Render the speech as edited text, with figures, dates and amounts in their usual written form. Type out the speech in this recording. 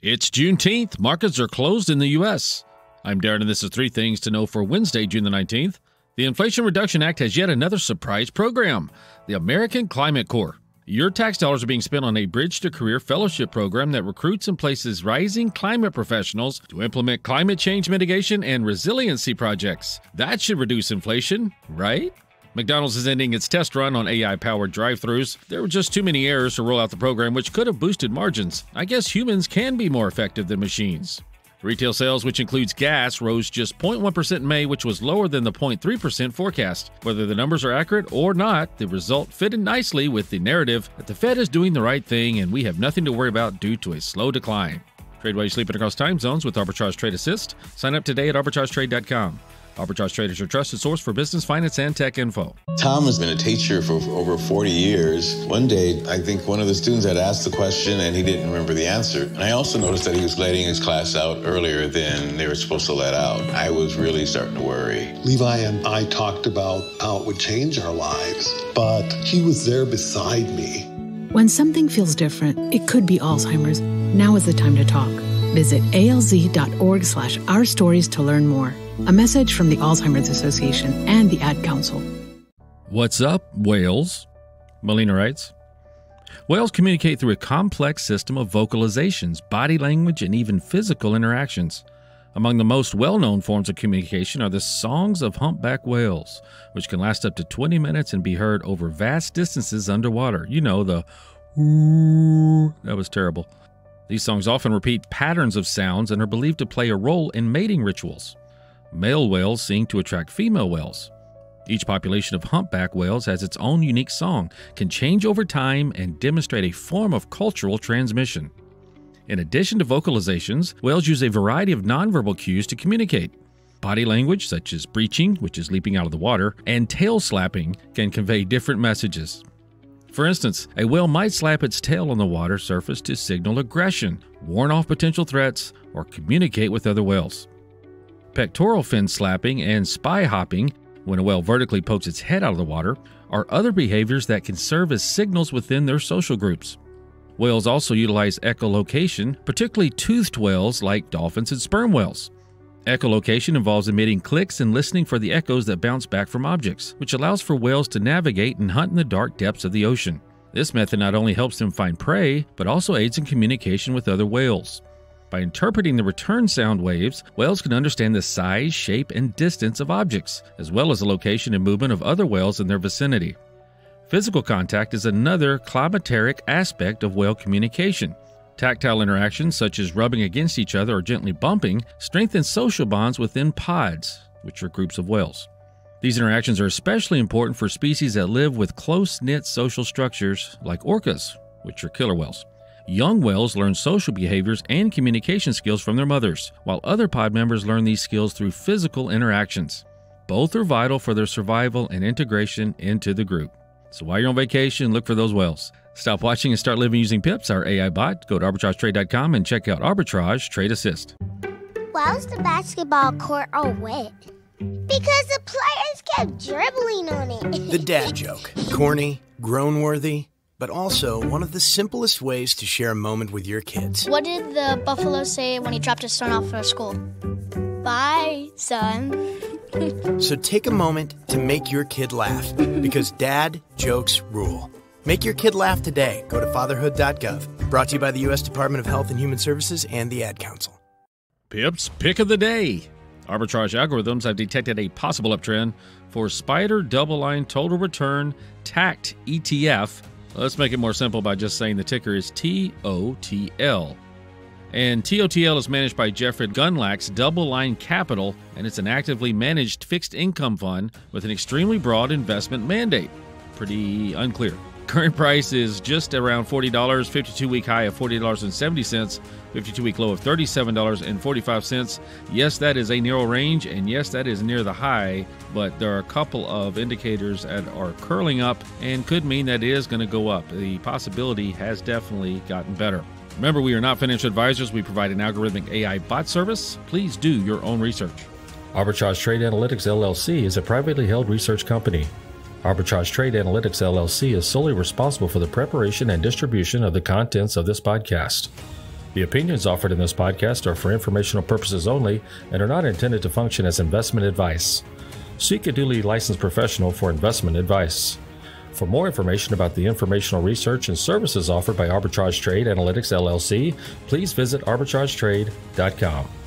It's Juneteenth. Markets are closed in the U.S. I'm Darren, and this is 3 things to know for Wednesday, June the 19th. The Inflation Reduction Act has yet another surprise program, the American Climate Corps. Your tax dollars are being spent on a Bridge to Career Fellowship program that recruits and places rising climate professionals to implement climate change mitigation and resiliency projects. That should reduce inflation, right? McDonald's is ending its test run on AI-powered drive-thrus. There were just too many errors to roll out the program, which could have boosted margins. I guess humans can be more effective than machines. Retail sales, which includes gas, rose just 0.1% in May, which was lower than the 0.3% forecast. Whether the numbers are accurate or not, the result fitted nicely with the narrative that the Fed is doing the right thing and we have nothing to worry about due to a slow decline. Trade while you're sleeping across time zones with Arbitrage Trade Assist. Sign up today at arbitragetrade.com. Arbitrage Trade is your trusted source for business, finance, and tech info. Tom has been a teacher for over 40 years. One day, I think one of the students had asked the question and he didn't remember the answer. And I also noticed that he was letting his class out earlier than they were supposed to let out. I was really starting to worry. Levi and I talked about how it would change our lives, but he was there beside me. When something feels different, it could be Alzheimer's. Now is the time to talk. Visit alz.org/ourstories to learn more. A message from the Alzheimer's Association and the Ad Council. What's up, whales? Melina writes, whales communicate through a complex system of vocalizations, body language, and even physical interactions. Among the most well-known forms of communication are the songs of humpback whales, which can last up to 20 minutes and be heard over vast distances underwater. You know, the ooh, that was terrible. These songs often repeat patterns of sounds and are believed to play a role in mating rituals. Male whales sing to attract female whales. Each population of humpback whales has its own unique song, can change over time, and demonstrate a form of cultural transmission. In addition to vocalizations, whales use a variety of nonverbal cues to communicate. Body language, such as breaching, which is leaping out of the water, and tail slapping can convey different messages. For instance, a whale might slap its tail on the water surface to signal aggression, warn off potential threats, or communicate with other whales. Pectoral fin slapping and spy hopping, when a whale vertically pokes its head out of the water, are other behaviors that can serve as signals within their social groups. Whales also utilize echolocation, particularly toothed whales like dolphins and sperm whales. Echolocation involves emitting clicks and listening for the echoes that bounce back from objects, which allows for whales to navigate and hunt in the dark depths of the ocean. This method not only helps them find prey, but also aids in communication with other whales. By interpreting the return sound waves, whales can understand the size, shape, and distance of objects, as well as the location and movement of other whales in their vicinity. Physical contact is another climateric aspect of whale communication. Tactile interactions, such as rubbing against each other or gently bumping, strengthen social bonds within pods, which are groups of whales. These interactions are especially important for species that live with close-knit social structures, like orcas, which are killer whales. Young whales learn social behaviors and communication skills from their mothers, while other pod members learn these skills through physical interactions. Both are vital for their survival and integration into the group. So while you're on vacation, look for those whales. Stop watching and start living using Pips, our AI bot. Go to arbitragetrade.com and check out Arbitrage Trade Assist. Why was the basketball court all wet? Because the players kept dribbling on it. The dad joke. Corny, groan-worthy, but also one of the simplest ways to share a moment with your kids. What did the buffalo say when he dropped his son off for school? Bye, son. So take a moment to make your kid laugh, because dad jokes rule. Make your kid laugh today. Go to fatherhood.gov. Brought to you by the U.S. Department of Health and Human Services and the Ad Council. Pips Pick of the Day. Arbitrage algorithms have detected a possible uptrend for Spider Double Line Total Return TACT ETF. Let's make it more simple by just saying the ticker is TOTL. And TOTL is managed by Jeffrey Gunlack's Double Line Capital, and it's an actively managed fixed income fund with an extremely broad investment mandate. Pretty unclear. Current price is just around $40, 52-week high of $40.70, 52-week low of $37.45. Yes, that is a narrow range, and yes, that is near the high, but there are a couple of indicators that are curling up and could mean that it is going to go up. The possibility has definitely gotten better. Remember, we are not financial advisors. We provide an algorithmic AI bot service. Please do your own research. Arbitrage Trade Analytics LLC is a privately held research company. Arbitrage Trade Analytics LLC is solely responsible for the preparation and distribution of the contents of this podcast. The opinions offered in this podcast are for informational purposes only and are not intended to function as investment advice. Seek a duly licensed professional for investment advice. For more information about the informational research and services offered by Arbitrage Trade Analytics LLC, please visit arbitragetrade.com.